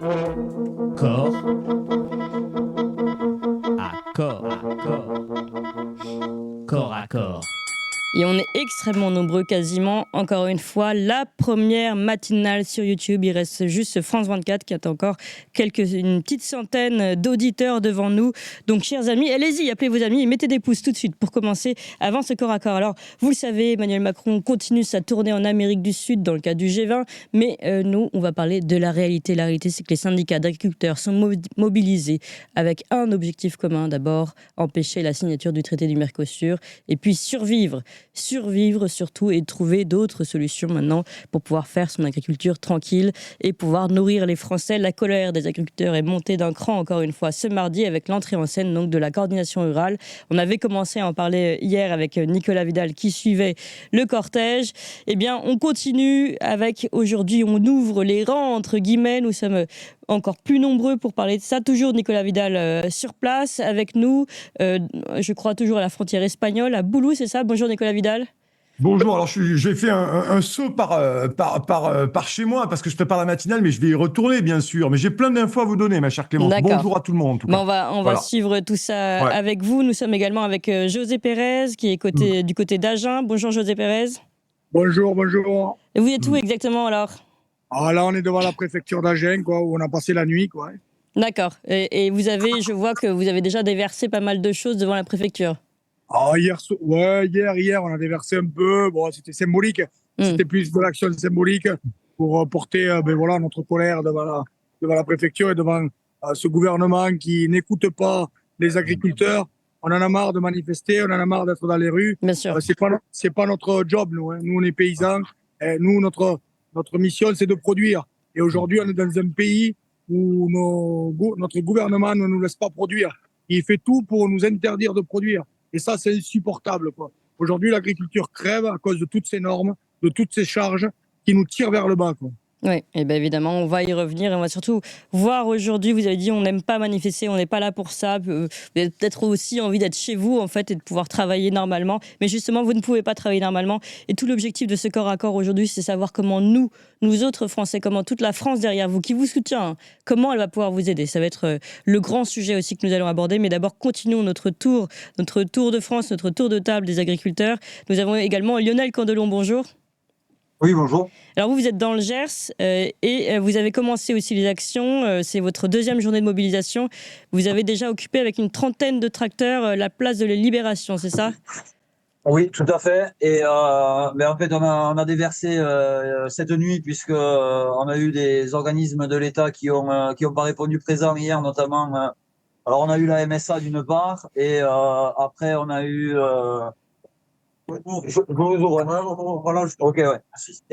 Corps à corps, corps à corps. Et on est extrêmement nombreux, quasiment, encore une fois, la première matinale sur YouTube. Il reste juste France 24 qui a encore une petite centaine d'auditeurs devant nous. Donc, chers amis, allez-y, appelez vos amis et mettez des pouces tout de suite pour commencer avant ce corps à corps. Alors, vous le savez, Emmanuel Macron continue sa tournée en Amérique du Sud dans le cadre du G20, mais nous, on va parler de la réalité. La réalité, c'est que les syndicats d'agriculteurs sont mobilisés avec un objectif commun. D'abord, empêcher la signature du traité du Mercosur et puis survivre surtout et trouver d'autres solutions maintenant pour pouvoir faire son agriculture tranquille et pouvoir nourrir les Français. La colère des agriculteurs est montée d'un cran encore une fois ce mardi avec l'entrée en scène donc de la coordination rurale. On avait commencé à en parler hier avec Nicolas Vidal qui suivait le cortège. Eh bien, on continue avec aujourd'hui, on ouvre les rangs entre guillemets. Nous sommes encore plus nombreux pour parler de ça. Toujours Nicolas Vidal sur place avec nous. Je crois toujours à la frontière espagnole, à Boulou, c'est ça? Bonjour Nicolas Vidal. Bonjour, alors j'ai fait un saut par chez moi parce que je prépare la matinale, mais je vais y retourner bien sûr. Mais j'ai plein d'infos à vous donner, ma chère Clémence. D'accord. Bonjour à tout le monde en tout cas. On va suivre tout ça avec vous. Nous sommes également avec José Pérez qui est du côté d'Agen. Bonjour José Pérez. Bonjour, bonjour. Et vous êtes où exactement alors? Ah, là, on est devant la préfecture d'Agen, où on a passé la nuit, quoi. D'accord. Et je vois que vous avez déjà déversé pas mal de choses devant la préfecture. Ah, hier, on a déversé un peu. Bon, c'était symbolique. C'était plus de l'action symbolique pour porter notre colère devant la préfecture et devant ce gouvernement qui n'écoute pas les agriculteurs. On en a marre de manifester, on en a marre d'être dans les rues. Bien sûr. C'est pas notre job, nous. Nous, on est paysans. Et nous, notre mission, c'est de produire. Et aujourd'hui, on est dans un pays où notre gouvernement ne nous laisse pas produire. Il fait tout pour nous interdire de produire. Et ça, c'est insupportable, quoi. Aujourd'hui, l'agriculture crève à cause de toutes ces normes, de toutes ces charges qui nous tirent vers le bas, quoi. Oui, et bien évidemment, on va y revenir et on va surtout voir aujourd'hui, vous avez dit on n'aime pas manifester, on n'est pas là pour ça, vous avez peut-être aussi envie d'être chez vous en fait et de pouvoir travailler normalement, mais justement vous ne pouvez pas travailler normalement et tout l'objectif de ce corps à corps aujourd'hui c'est savoir comment nous autres Français, comment toute la France derrière vous, qui vous soutient, comment elle va pouvoir vous aider. Ça va être le grand sujet aussi que nous allons aborder, mais d'abord continuons notre tour de France, notre tour de table des agriculteurs. Nous avons également Lionel Candelon, bonjour. Oui, bonjour. Alors vous êtes dans le Gers et vous avez commencé aussi les actions. C'est votre deuxième journée de mobilisation. Vous avez déjà occupé avec une trentaine de tracteurs la place de la Libération, c'est ça? Oui, tout à fait. Et en fait, on a déversé cette nuit puisque on a eu des organismes de l'État qui ont pas répondu présent hier, notamment. Alors on a eu la MSA d'une part et après on a eu Ok, ouais.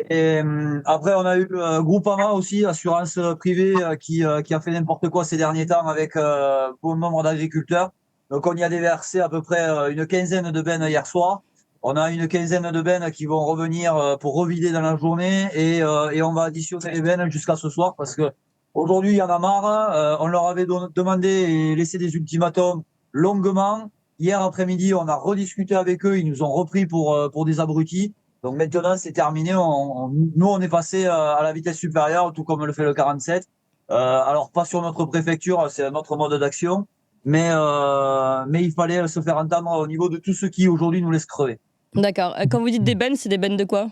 Et après, on a eu Groupama aussi, assurance privée, qui a fait n'importe quoi ces derniers temps avec bon nombre d'agriculteurs. Donc, on y a déversé à peu près une quinzaine de bennes hier soir. On a une quinzaine de bennes qui vont revenir pour revider dans la journée et on va additionner les bennes jusqu'à ce soir parce que aujourd'hui, il y en a marre. On leur avait demandé et laissé des ultimatums longuement. Hier après-midi, on a rediscuté avec eux. Ils nous ont repris pour des abrutis. Donc maintenant, c'est terminé. Nous, on est passé à la vitesse supérieure, tout comme le fait le 47. Alors, pas sur notre préfecture, c'est un autre mode d'action. Mais il fallait se faire entendre au niveau de tous ceux qui, aujourd'hui, nous laissent crever. D'accord. Quand vous dites des bennes, c'est des bennes de quoi?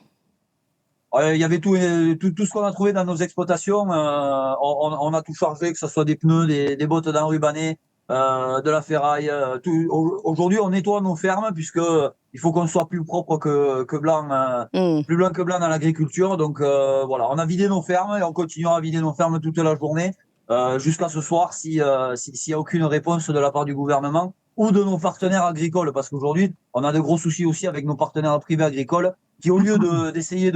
Il y avait tout ce qu'on a trouvé dans nos exploitations. On a tout chargé, que ce soit des pneus, des bottes d'enrubanné, de la ferraille. Aujourd'hui, on nettoie nos fermes puisque il faut qu'on soit plus propre que blanc, plus blanc que blanc dans l'agriculture. Donc voilà, on a vidé nos fermes et on continuera à vider nos fermes toute la journée jusqu'à ce soir s'il y a aucune réponse de la part du gouvernement ou de nos partenaires agricoles, parce qu'aujourd'hui, on a de gros soucis aussi avec nos partenaires privés agricoles qui, au lieu d'essayer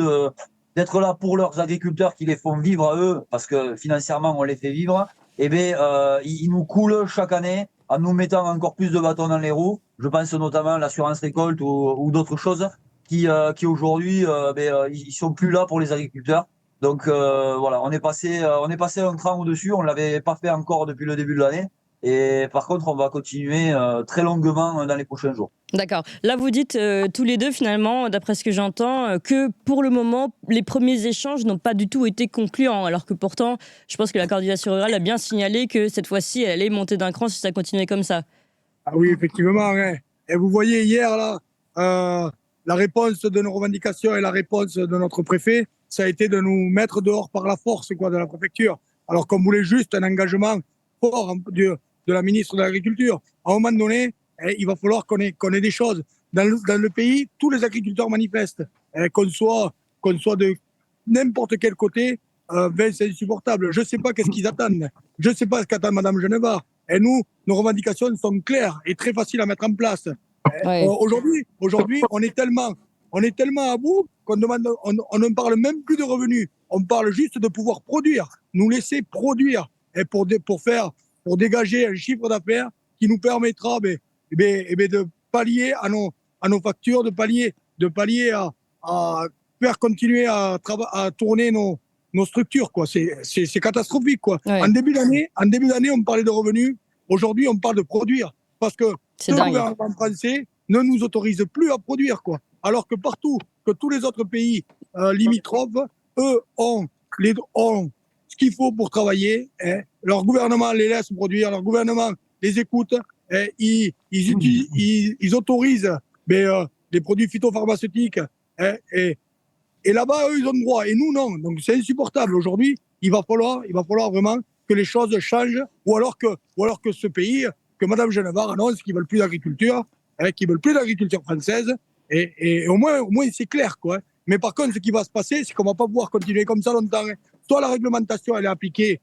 d'être là pour leurs agriculteurs qui les font vivre à eux, parce que financièrement on les fait vivre, ils nous coulent chaque année en nous mettant encore plus de bâtons dans les roues. Je pense notamment à l'assurance récolte ou d'autres choses qui aujourd'hui ils sont plus là pour les agriculteurs. Donc voilà, on est passé un cran au-dessus, on l'avait pas fait encore depuis le début de l'année. Et par contre, on va continuer très longuement dans les prochains jours. D'accord. Là, vous dites tous les deux, finalement, d'après ce que j'entends, que pour le moment, les premiers échanges n'ont pas du tout été concluants, alors que pourtant, je pense que la coordination rurale a bien signalé que cette fois-ci, elle allait monter d'un cran si ça continuait comme ça. Ah oui, effectivement. Hein. Et vous voyez hier, là, la réponse de nos revendications et la réponse de notre préfet, ça a été de nous mettre dehors par la force quoi, de la préfecture. Alors qu'on voulait juste un engagement fort de la ministre de l'Agriculture. À un moment donné, il va falloir qu'on ait des choses. Dans le pays, tous les agriculteurs manifestent. Qu'on soit de n'importe quel côté, c'est insupportable. Je ne sais pas qu'est-ce qu'ils attendent. Je ne sais pas ce qu'attend Mme Genevard. Et nous, nos revendications sont claires et très faciles à mettre en place. Ouais. Aujourd'hui, on est tellement à bout qu'on ne parle même plus de revenus. On parle juste de pouvoir produire, nous laisser produire et pour dégager un chiffre d'affaires qui nous permettra de pallier à nos factures, de pallier à faire continuer à tourner nos structures, quoi. C'est catastrophique, quoi. Ouais. En début d'année, on parlait de revenus. Aujourd'hui, on parle de produire. Parce que C'est le dingue. gouvernement français ne nous autorise plus à produire, quoi. Alors que que tous les autres pays limitrophes, eux, ont ce qu'il faut pour travailler. Hein. Leur gouvernement les laisse produire, leur gouvernement les écoute. Hein. Ils autorisent les produits phytopharmaceutiques. Hein, et là-bas, eux, ils ont le droit. Et nous, non. Donc, c'est insupportable. Aujourd'hui, il va falloir vraiment que les choses changent. Ou alors que ce pays, que Mme Genevard annonce qu'ils ne veulent plus d'agriculture, hein, qu'ils ne veulent plus d'agriculture française. Et au moins c'est clair, quoi. Mais par contre, ce qui va se passer, c'est qu'on ne va pas pouvoir continuer comme ça longtemps. Soit la réglementation, elle est appliquée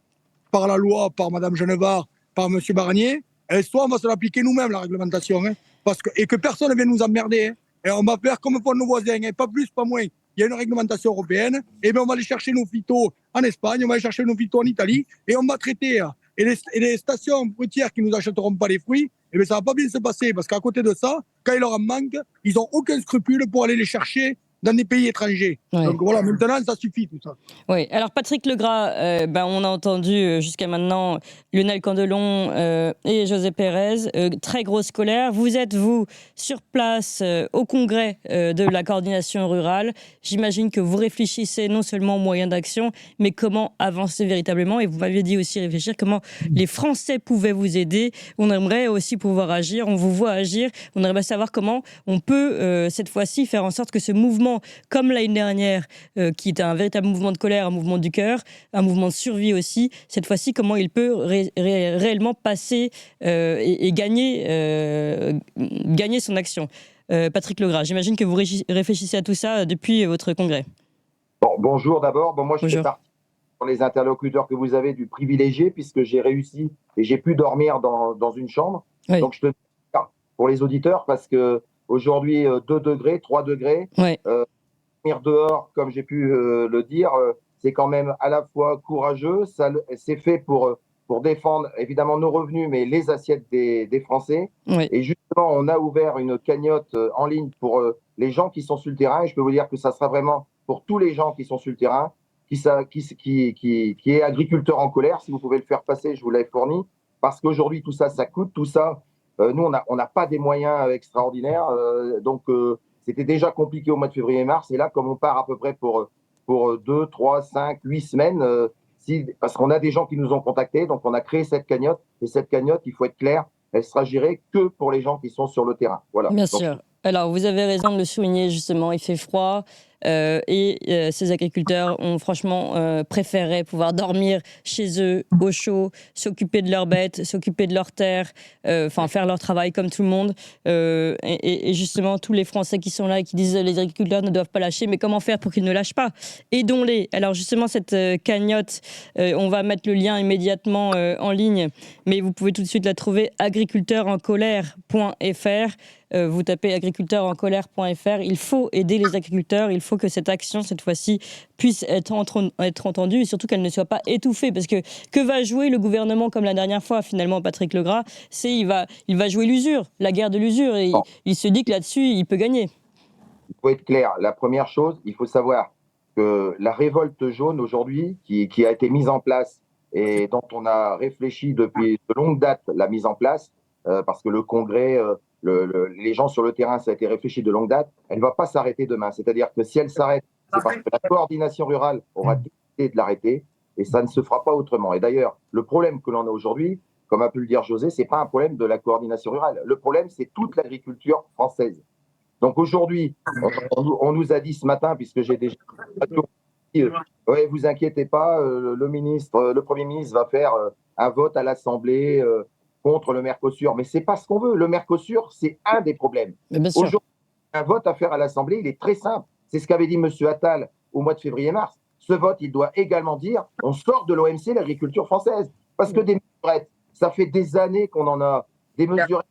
par la loi, par Mme Genevard, par M. Barnier, et soit on va se l'appliquer nous-mêmes, la réglementation. Hein, et que personne ne vienne nous emmerder. Hein. Et on va faire comme font nos voisins, hein, pas plus, pas moins. Il y a une réglementation européenne, et bien on va aller chercher nos phytos en Espagne, on va aller chercher nos phytos en Italie, et on va traiter. Et les stations fruitières qui ne nous achèteront pas les fruits, et bien ça ne va pas bien se passer, parce qu'à côté de ça, quand il leur en manque, ils n'ont aucun scrupule pour aller les chercher dans des pays étrangers. Ouais. Donc voilà, maintenant, ça suffit tout ça. Oui, alors Patrick Legras, on a entendu jusqu'à maintenant Lionel Candelon et José Pérez, très grosse colère. Vous êtes, vous, sur place au congrès de la coordination rurale. J'imagine que vous réfléchissez non seulement aux moyens d'action, mais comment avancer véritablement. Et vous m'aviez dit aussi réfléchir comment les Français pouvaient vous aider. On aimerait aussi pouvoir agir, on vous voit agir. On aimerait savoir comment on peut, cette fois-ci, faire en sorte que ce mouvement, comme l'année dernière, qui est un véritable mouvement de colère, un mouvement du cœur, un mouvement de survie aussi. Cette fois-ci, comment il peut réellement passer et gagner son action. Patrick Legras, j'imagine que vous réfléchissez à tout ça depuis votre congrès. Bonjour d'abord. Moi, je Bonjour. fais partie pour les interlocuteurs que vous avez du privilégié, puisque j'ai réussi et j'ai pu dormir dans une chambre. Oui. Donc, je te dis pour les auditeurs, parce que aujourd'hui, 2 degrés, 3 degrés, Oui. dormir dehors, comme j'ai pu le dire, c'est quand même à la fois courageux. C'est fait pour défendre évidemment nos revenus, mais les assiettes des Français. Oui. Et justement, on a ouvert une cagnotte en ligne pour les gens qui sont sur le terrain. Et je peux vous dire que ça sera vraiment pour tous les gens qui sont sur le terrain, qui est agriculteur en colère. Si vous pouvez le faire passer, je vous l'ai fourni. Parce qu'aujourd'hui, tout ça coûte. Tout ça, nous, on n'a pas des moyens extraordinaires. Donc, c'était déjà compliqué au mois de février-mars. Et là, comme on part à peu près pour 2, 3, 5, 8 semaines, parce qu'on a des gens qui nous ont contactés, donc on a créé cette cagnotte. Et cette cagnotte, il faut être clair, elle sera gérée que pour les gens qui sont sur le terrain. Voilà. Bien Donc, sûr. Alors, vous avez raison de le souligner, justement, il fait froid et ces agriculteurs ont franchement préféré pouvoir dormir chez eux, au chaud, s'occuper de leurs bêtes, s'occuper de leurs terres, faire leur travail comme tout le monde. Et justement, tous les Français qui sont là et qui disent les agriculteurs ne doivent pas lâcher, mais comment faire pour qu'ils ne lâchent pas? Aidons-les. Alors, justement, cette cagnotte, on va mettre le lien immédiatement en ligne, mais vous pouvez tout de suite la trouver, agriculteurencolère.fr. Vous tapez agriculteurencolère.fr. Il faut aider les agriculteurs. Il faut que cette action, cette fois-ci, puisse être entendue et surtout qu'elle ne soit pas étouffée. Parce que va jouer le gouvernement comme la dernière fois, finalement, Patrick Legras? Il va jouer l'usure, la guerre de l'usure. Et il se dit que là-dessus, il peut gagner. il faut être clair. La première chose, il faut savoir que la révolte jaune aujourd'hui, qui a été mise en place et dont on a réfléchi depuis de longue date la mise en place, parce que le congrès, les gens sur le terrain, ça a été réfléchi de longue date, elle ne va pas s'arrêter demain. C'est-à-dire que si elle s'arrête, c'est parce que la coordination rurale aura décidé de l'arrêter, et ça ne se fera pas autrement. Et d'ailleurs, le problème que l'on a aujourd'hui, comme a pu le dire José, c'est pas un problème de la coordination rurale. Le problème, c'est toute l'agriculture française. Donc aujourd'hui, on nous a dit ce matin, puisque j'ai déjà dit, ouais, vous inquiétez pas, le Premier ministre va faire un vote à l'Assemblée contre le Mercosur. Mais c'est pas ce qu'on veut. Le Mercosur, c'est un des problèmes. Aujourd'hui, un vote à faire à l'Assemblée, il est très simple. C'est ce qu'avait dit M. Attal au mois de février-mars. Ce vote, il doit également dire on sort de l'OMC l'agriculture française. Parce que des mesurettes, ça fait des années qu'on en a. Des mesurettes,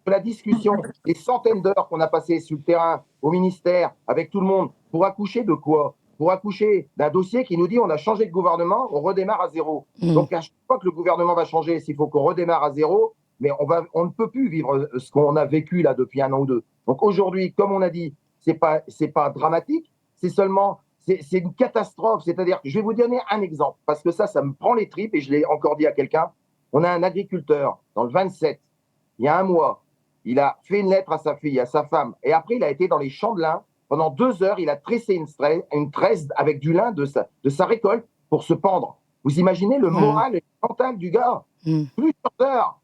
la discussion, des centaines d'heures qu'on a passées sur le terrain, au ministère, avec tout le monde, pour accoucher de quoi? Pour accoucher d'un dossier qui nous dit on a changé de gouvernement, on redémarre à zéro. Donc à chaque fois que le gouvernement va changer, s'il faut qu'on redémarre à zéro, mais on ne peut plus vivre ce qu'on a vécu là depuis 1 an ou 2. Donc aujourd'hui, comme on a dit, c'est pas dramatique, c'est seulement c'est une catastrophe. C'est-à-dire que je vais vous donner un exemple, parce que ça me prend les tripes, et je l'ai encore dit à quelqu'un. On a un agriculteur dans le 27, il y a 1 mois, il a fait une lettre à sa fille, à sa femme, et après il a été dans les champs de lin. Pendant 2 heures, il a tressé une tresse avec du lin de sa récolte pour se pendre. Vous imaginez le moral et le mental du gars? Plusieurs heures.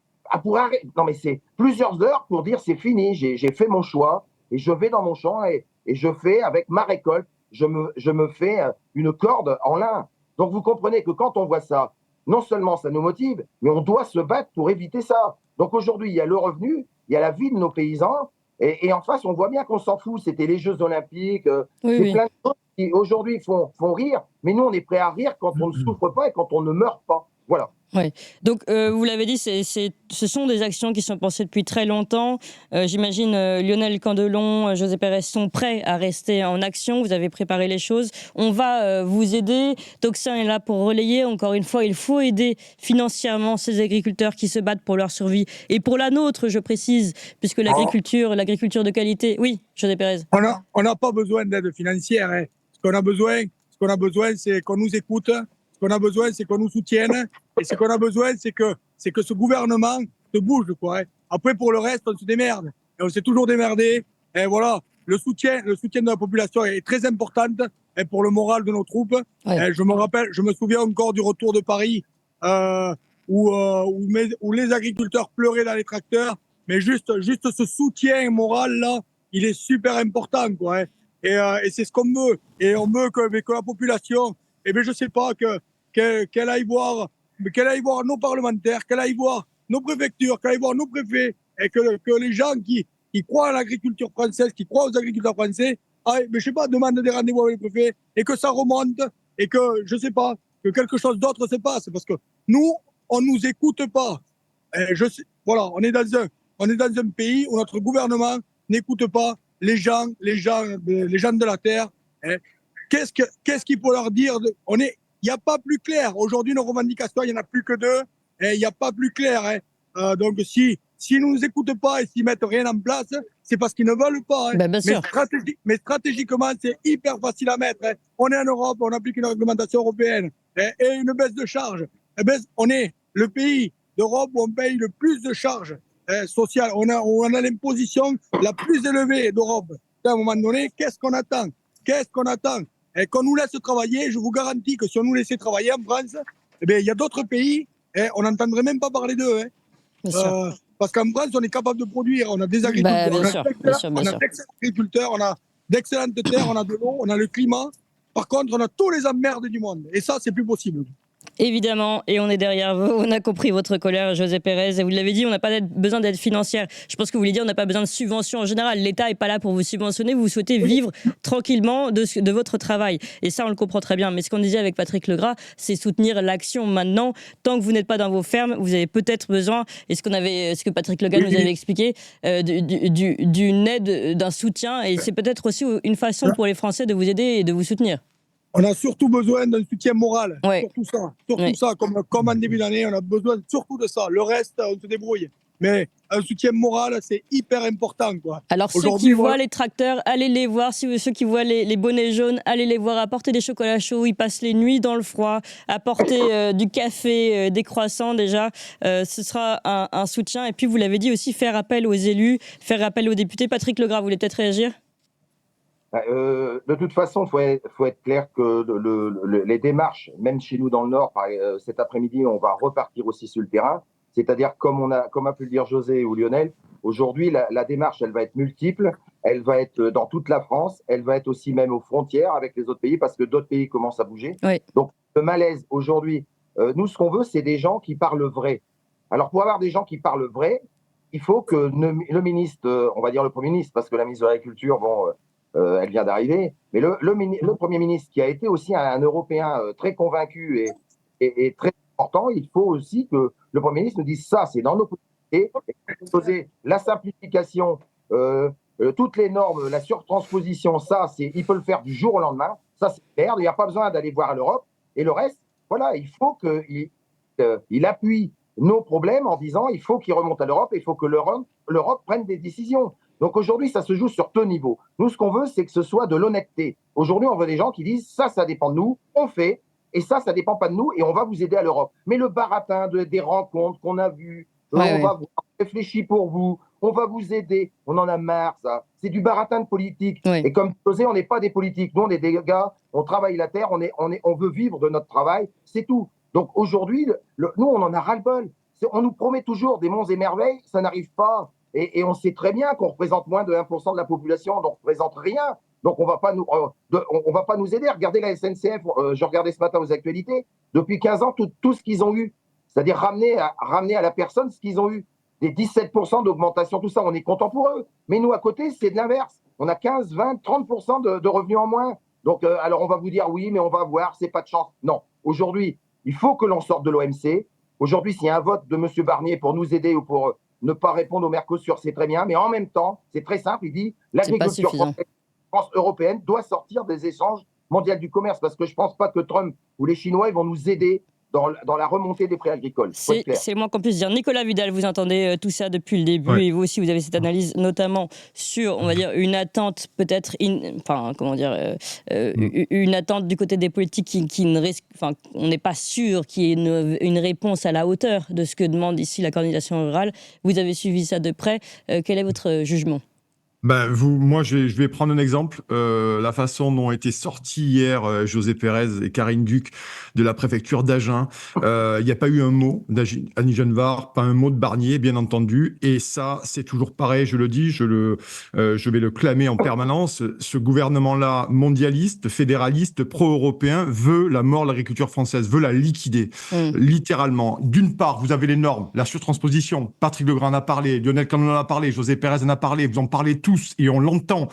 Non, mais c'est plusieurs heures pour dire c'est fini, j'ai fait mon choix et je vais dans mon champ et je fais avec ma récolte, je me fais une corde en lin. Donc vous comprenez que quand on voit ça, non seulement ça nous motive, mais on doit se battre pour éviter ça. Donc aujourd'hui, il y a le revenu, il y a la vie de nos paysans. Et en face, on voit bien qu'on s'en fout. C'était les Jeux Olympiques. C'est plein de choses qui, aujourd'hui, font rire. Mais nous, on est prêt à rire quand on ne souffre pas et quand on ne meurt pas. Voilà. Oui. Donc, vous l'avez dit, ce sont des actions qui sont pensées depuis très longtemps. J'imagine Lionel Candelon, José Pérez sont prêts à rester en action. Vous avez préparé les choses. On va vous aider. Toxin est là pour relayer. Encore une fois, il faut aider financièrement ces agriculteurs qui se battent pour leur survie et pour la nôtre, je précise, puisque l'agriculture de qualité. Oui, José Pérez. On n'a pas besoin d'aide financière. Hein. Ce qu'on a besoin, c'est qu'on nous écoute. Ce qu'on a besoin, c'est qu'on nous soutienne. Et ce qu'on a besoin, c'est que ce gouvernement se bouge, quoi. Hein. Après, pour le reste, on se démerde. Et on s'est toujours démerdé. Et voilà, le soutien de la population est très important pour le moral de nos troupes. Ouais. Et je me souviens encore du retour de Paris où les agriculteurs pleuraient dans les tracteurs. Mais juste ce soutien moral là, il est super important, quoi. Hein. Et c'est ce qu'on veut. Et on veut que la population, je sais pas, qu'elle aille voir nos parlementaires, qu'elle aille voir nos préfectures, qu'elle aille voir nos préfets, et que les gens qui croient à l'agriculture française, qui croient aux agriculteurs français, demandent des rendez-vous avec les préfets, et que ça remonte, et que, je sais pas, que quelque chose d'autre se passe, parce que nous, on nous écoute pas. Voilà, on est dans un pays où notre gouvernement n'écoute pas les gens de la terre. Hein. Qu'est-ce qu'il faut leur dire? Il n'y a pas plus clair. Aujourd'hui, nos revendications, il n'y en a plus que 2. Il n'y a pas plus clair. Hein. Donc, s'ils ne nous écoutent pas et s'ils ne mettent rien en place, c'est parce qu'ils ne veulent pas. Hein. Mais stratégiquement, c'est hyper facile à mettre. Hein. On est en Europe, on applique une réglementation européenne et une baisse de charges. On est le pays d'Europe où on paye le plus de charges sociales. On a l'imposition la plus élevée d'Europe. À un moment donné, qu'est-ce qu'on attend? Et qu'on nous laisse travailler, je vous garantis que si on nous laissait travailler en France, il y a d'autres pays, on n'entendrait même pas parler d'eux. Hein. Parce qu'en France, on est capable de produire, on a des agriculteurs, on a d'excellents agriculteurs, on a d'excellentes terres, on a de l'eau, on a le climat. Par contre, on a tous les emmerdes du monde. Et ça, c'est plus possible. Évidemment, et on est derrière vous. On a compris votre colère, José Pérez. Et vous l'avez dit, on n'a pas besoin d'aide financière. Je pense que vous voulez dire, on n'a pas besoin de subventions en général. L'État n'est pas là pour vous subventionner. Vous souhaitez vivre tranquillement de votre travail. Et ça, on le comprend très bien. Mais ce qu'on disait avec Patrick Legras, c'est soutenir l'action maintenant. Tant que vous n'êtes pas dans vos fermes, vous avez peut-être besoin, et ce que Patrick Legras nous avait expliqué, d'une aide, d'un soutien. Et c'est peut-être aussi une façon pour les Français de vous aider et de vous soutenir. On a surtout besoin d'un soutien moral, surtout ça, comme en début d'année, on a besoin surtout de ça. Le reste, on se débrouille. mais un soutien moral, c'est hyper important, quoi. Alors, ceux Aujourd'hui, qui moi- voient les tracteurs, allez les voir. Ceux qui voient les bonnets jaunes, allez les voir. Apporter des chocolats chauds. Ils passent les nuits dans le froid. Apporter du café, des croissants, déjà. Ce sera un soutien. Et puis, vous l'avez dit aussi, faire appel aux élus, faire appel aux députés. Patrick Legras, vous voulez peut-être réagir ? De toute façon, faut être clair que les démarches, même chez nous dans le Nord, cet après-midi, on va repartir aussi sur le terrain. C'est-à-dire, comme a pu le dire José ou Lionel, aujourd'hui, la démarche, elle va être multiple. Elle va être dans toute la France. Elle va être aussi même aux frontières avec les autres pays parce que d'autres pays commencent à bouger. Oui. Donc, le malaise aujourd'hui, nous, ce qu'on veut, c'est des gens qui parlent vrai. Alors, pour avoir des gens qui parlent vrai, il faut que le ministre, on va dire le Premier ministre, parce que la ministre de l'Agriculture, bon, elle vient d'arriver, mais le Premier ministre, qui a été aussi un Européen très convaincu et très important, il faut aussi que le Premier ministre nous dise ça, c'est dans nos possibilités. La simplification, toutes les normes, la surtransposition, ça, il peut le faire du jour au lendemain. Ça, c'est clair. Il n'y a pas besoin d'aller voir l'Europe. Et le reste, voilà, il faut qu'il appuie nos problèmes en disant il faut qu'il remonte à l'Europe et il faut que l'Europe prenne des décisions. Donc aujourd'hui, ça se joue sur deux niveaux. Nous, ce qu'on veut, c'est que ce soit de l'honnêteté. Aujourd'hui, on veut des gens qui disent ça dépend de nous, on fait, et ça dépend pas de nous, et on va vous aider à l'Europe. Mais le baratin des rencontres qu'on a vues, on va vous réfléchir pour vous, on va vous aider, on en a marre, ça. C'est du baratin de politique. Oui. Et comme José, on n'est pas des politiques. Nous, on est des gars, on travaille la terre, on veut vivre de notre travail, c'est tout. Donc aujourd'hui, nous, on en a ras-le-bol. On nous promet toujours des monts et merveilles, ça n'arrive pas. Et on sait très bien qu'on représente moins de 1% de la population, donc on ne représente rien. Donc on va pas nous aider. Regardez la SNCF, je regardais ce matin aux actualités, depuis 15 ans, tout ce qu'ils ont eu, c'est-à-dire ramener à la personne ce qu'ils ont eu. Des 17% d'augmentation, tout ça, on est content pour eux. Mais nous, à côté, c'est de l'inverse. On a 15, 20, 30% de revenus en moins. Donc, alors on va vous dire, oui, mais on va voir, c'est pas de chance. Non, aujourd'hui, il faut que l'on sorte de l'OMC. Aujourd'hui, s'il y a un vote de M. Barnier pour nous aider ou pour ne pas répondre au Mercosur, c'est très bien. Mais en même temps, c'est très simple, il dit l'agriculture européenne doit sortir des échanges mondiaux du commerce. Parce que je ne pense pas que Trump ou les Chinois ils vont nous aider dans la remontée des prix agricoles. C'est le moins qu'on puisse dire. Nicolas Vidal, vous entendez tout ça depuis le début, et vous aussi, vous avez cette analyse, notamment sur, on va dire, une attente peut-être, une attente du côté des politiques qui ne risque, enfin, on n'est pas sûr qu'il y ait une réponse à la hauteur de ce que demande ici la coordination rurale. Vous avez suivi ça de près. Quel est votre jugement ? Moi, je vais prendre un exemple. La façon dont ont été sortis hier José Pérez et Karine Duc de la préfecture d'Agen. Il n'y a pas eu un mot d'Annie Genevard, pas un mot de Barnier, bien entendu. Et ça, c'est toujours pareil, je le dis, je vais le clamer en permanence. Ce gouvernement-là, mondialiste, fédéraliste, pro-européen, veut la mort de l'agriculture française, veut la liquider, littéralement. D'une part, vous avez les normes, la surtransposition. Patrick Legras en a parlé, Lionel Candelo en a parlé, José Pérez en a parlé, vous en parlez tous et on l'entend.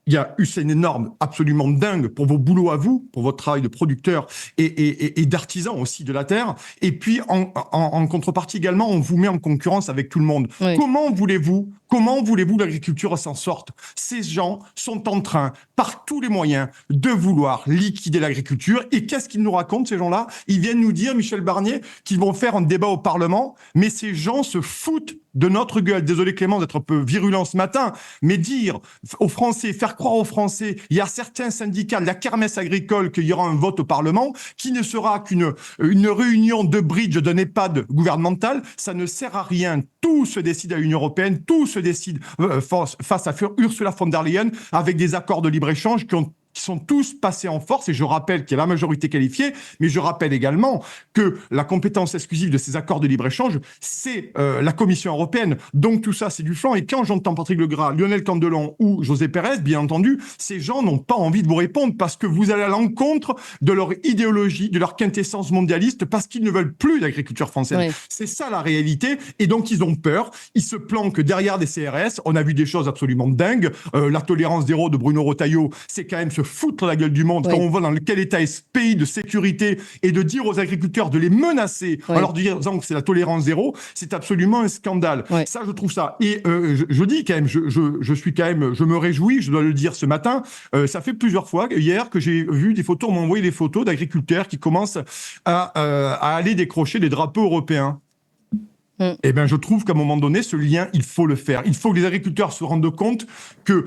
Il y a eu une norme absolument dingue pour vos boulots à vous, pour votre travail de producteur et d'artisan aussi de la terre. Et puis, en contrepartie également, on vous met en concurrence avec tout le monde. Oui. Comment voulez-vous que l'agriculture s'en sorte ? Ces gens sont en train, par tous les moyens, de vouloir liquider l'agriculture. Et qu'est-ce qu'ils nous racontent, ces gens-là ? Ils viennent nous dire, Michel Barnier, qu'ils vont faire un débat au Parlement, mais ces gens se foutent de notre gueule. Désolé Clément d'être un peu virulent ce matin, mais dire aux Français, faire croire aux Français, il y a certains syndicats de la kermesse agricole qu'il y aura un vote au Parlement qui ne sera qu'une réunion de bridge d'un EHPAD gouvernemental, ça ne sert à rien. Tout se décide à l'Union européenne, tout se décide face à Ursula von der Leyen avec des accords de libre-échange qui sont tous passés en force, et je rappelle qu'il y a la majorité qualifiée, mais je rappelle également que la compétence exclusive de ces accords de libre-échange, c'est la Commission européenne. Donc tout ça, c'est du flanc. Et quand j'entends Patrick Legras, Lionel Candelon ou José Pérez, bien entendu, ces gens n'ont pas envie de vous répondre parce que vous allez à l'encontre de leur idéologie, de leur quintessence mondialiste, parce qu'ils ne veulent plus d'agriculture française. Oui. C'est ça la réalité. Et donc ils ont peur, ils se planquent derrière des CRS. On a vu des choses absolument dingues. La tolérance zéro de Bruno Retailleau, c'est quand même se foutre la gueule du monde quand on voit dans quel état est ce pays de sécurité et de dire aux agriculteurs de les menacer en leur disant que c'est la tolérance zéro, c'est absolument un scandale. Ça, je trouve ça. Et je dis quand même, je suis quand même, je me réjouis, je dois le dire ce matin, ça fait plusieurs fois hier que j'ai vu des photos, on m'a envoyé des photos d'agriculteurs qui commencent à aller décrocher des drapeaux européens. Eh bien, je trouve qu'à un moment donné, ce lien, il faut le faire. Il faut que les agriculteurs se rendent compte que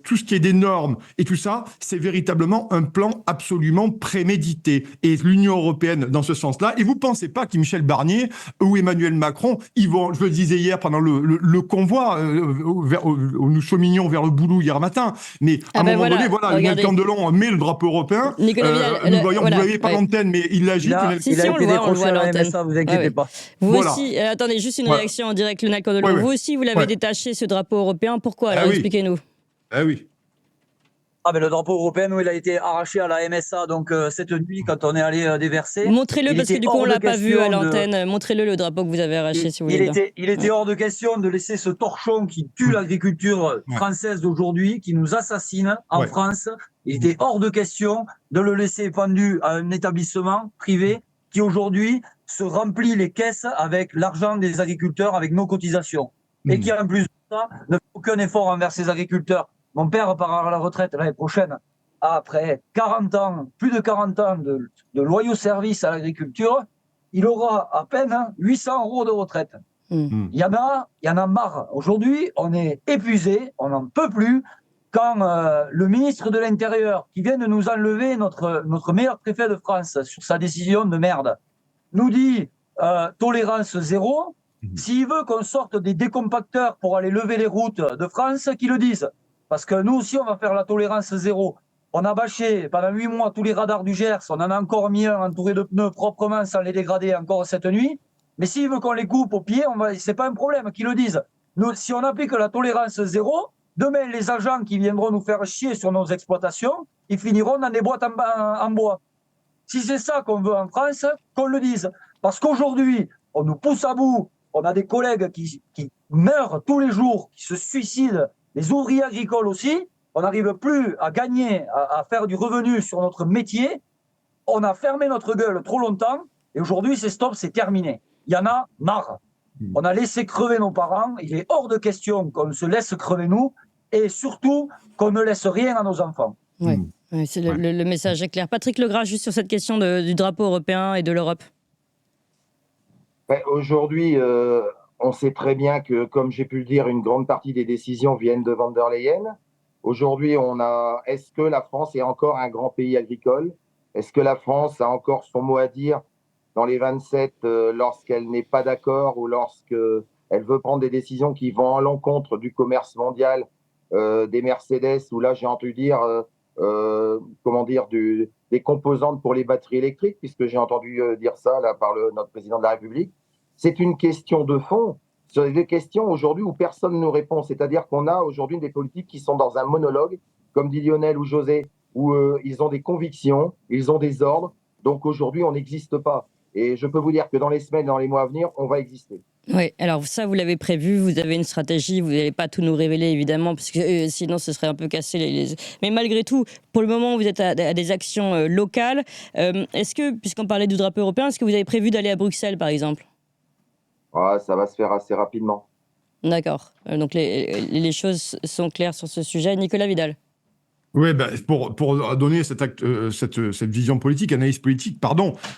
tout ce qui est des normes et tout ça, c'est véritablement un plan absolument prémédité. Et l'Union européenne, dans ce sens-là, et vous ne pensez pas que Michel Barnier ou Emmanuel Macron, ils vont, je le disais hier pendant le convoi, où nous cheminions vers le boulot hier matin, mais à un moment donné, voilà, Lionel Candelon met le drapeau européen. Nicolas Vidal, vous ne voyez pas l'antenne, mais il l'agite. Si, on le voit à l'antenne. Ça, vous inquiétez pas. Vous aussi, attendez, juste une réaction en direct, Lionel Candelon. Vous aussi, vous l'avez détaché, ce drapeau européen. Pourquoi? Alors, expliquez-nous. Ah oui. Ah ben le drapeau européen, nous, il a été arraché à la MSA donc cette nuit quand on est allé déverser. Montrez-le parce que du coup on l'a pas vu à l'antenne. Montrez-le le drapeau que vous avez arraché si vous voulez. Il était hors de question de laisser ce torchon qui tue l'agriculture française d'aujourd'hui, qui nous assassine en France. Il était hors de question de le laisser pendu à un établissement privé qui aujourd'hui se remplit les caisses avec l'argent des agriculteurs, avec nos cotisations. Et qui en plus de ça ne fait aucun effort envers ces agriculteurs. Mon père part à la retraite l'année prochaine, après 40 ans, plus de 40 ans de loyaux services à l'agriculture, il aura à peine 800 € de retraite. Il y en a marre. Aujourd'hui, on est épuisé, on n'en peut plus. Quand le ministre de l'Intérieur, qui vient de nous enlever notre meilleur préfet de France sur sa décision de merde, nous dit tolérance zéro, s'il veut qu'on sorte des décompacteurs pour aller lever les routes de France, qu'ils le disent. Parce que nous aussi, on va faire la tolérance zéro. On a bâché pendant 8 mois tous les radars du Gers. On en a encore mis un entouré de pneus proprement sans les dégrader encore cette nuit. Mais s'il veut qu'on les coupe au pied, c'est pas un problème qu'ils le disent. Nous, si on applique la tolérance zéro, demain, les agents qui viendront nous faire chier sur nos exploitations, ils finiront dans des boîtes en bois. Si c'est ça qu'on veut en France, qu'on le dise. Parce qu'aujourd'hui, on nous pousse à bout. On a des collègues qui meurent tous les jours, qui se suicident. Les ouvriers agricoles aussi, on n'arrive plus à gagner, à faire du revenu sur notre métier. On a fermé notre gueule trop longtemps et aujourd'hui, c'est stop, c'est terminé. Il y en a marre. On a laissé crever nos parents. Il est hors de question qu'on se laisse crever nous et surtout qu'on ne laisse rien à nos enfants. Oui, c'est le message est clair. Patrick Legras, juste sur cette question du drapeau européen et de l'Europe. Aujourd'hui, on sait très bien que, comme j'ai pu le dire, une grande partie des décisions viennent de von der Leyen. Aujourd'hui, est-ce que la France est encore un grand pays agricole? Est-ce que la France a encore son mot à dire dans les 27 lorsqu'elle n'est pas d'accord ou lorsqu'elle veut prendre des décisions qui vont à l'encontre du commerce mondial, des Mercedes, ou là j'ai entendu dire, des composantes pour les batteries électriques, puisque j'ai entendu dire ça là par notre président de la République. C'est une question de fond. C'est des questions aujourd'hui où personne ne nous répond. C'est-à-dire qu'on a aujourd'hui des politiques qui sont dans un monologue, comme dit Lionel ou José, où ils ont des convictions, ils ont des ordres. Donc aujourd'hui, on n'existe pas. Et je peux vous dire que dans les semaines, dans les mois à venir, on va exister. Oui, alors ça, vous l'avez prévu, vous avez une stratégie, vous n'allez pas tout nous révéler, évidemment, parce que sinon, ce serait un peu cassé. Mais malgré tout, pour le moment, vous êtes à des actions locales. Est-ce que, puisqu'on parlait du drapeau européen, est-ce que vous avez prévu d'aller à Bruxelles, par exemple ? Ça va se faire assez rapidement. D'accord. Donc les choses sont claires sur ce sujet. Nicolas Vidal. Oui, pour donner cette vision politique, analyse politique,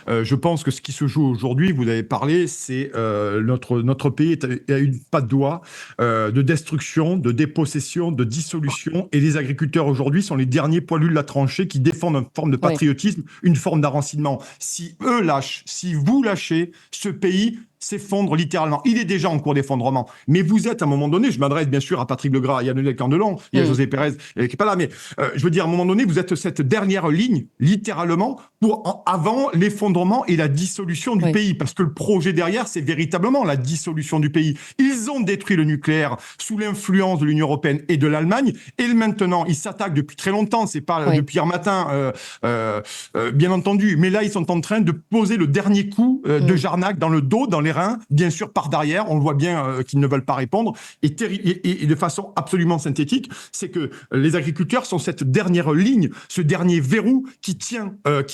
je pense que ce qui se joue aujourd'hui, vous avez parlé, c'est notre pays est à une patte d'oie de destruction, de dépossession, de dissolution, et les agriculteurs aujourd'hui sont les derniers poilus de la tranchée qui défendent une forme de patriotisme, une forme d'enracinement. Si eux lâchent, si vous lâchez, ce pays s'effondre littéralement. Il est déjà en cours d'effondrement. Mais vous êtes, à un moment donné, je m'adresse bien sûr à Patrick Legras, il y a Lionel Candelon, il y a José Pérez qui n'est pas là, mais je veux dire, à un moment donné, vous êtes cette dernière ligne, littéralement, avant l'effondrement et la dissolution du pays. Parce que le projet derrière, c'est véritablement la dissolution du pays. Ils ont détruit le nucléaire sous l'influence de l'Union européenne et de l'Allemagne, et maintenant, ils s'attaquent depuis très longtemps, c'est pas depuis hier matin, bien entendu, mais là, ils sont en train de poser le dernier coup de Jarnac dans le dos, dans les reins, bien sûr par derrière, on le voit bien qu'ils ne veulent pas répondre, et de façon absolument synthétique, c'est que les agriculteurs sont cette dernière ligne, ce dernier verrou qui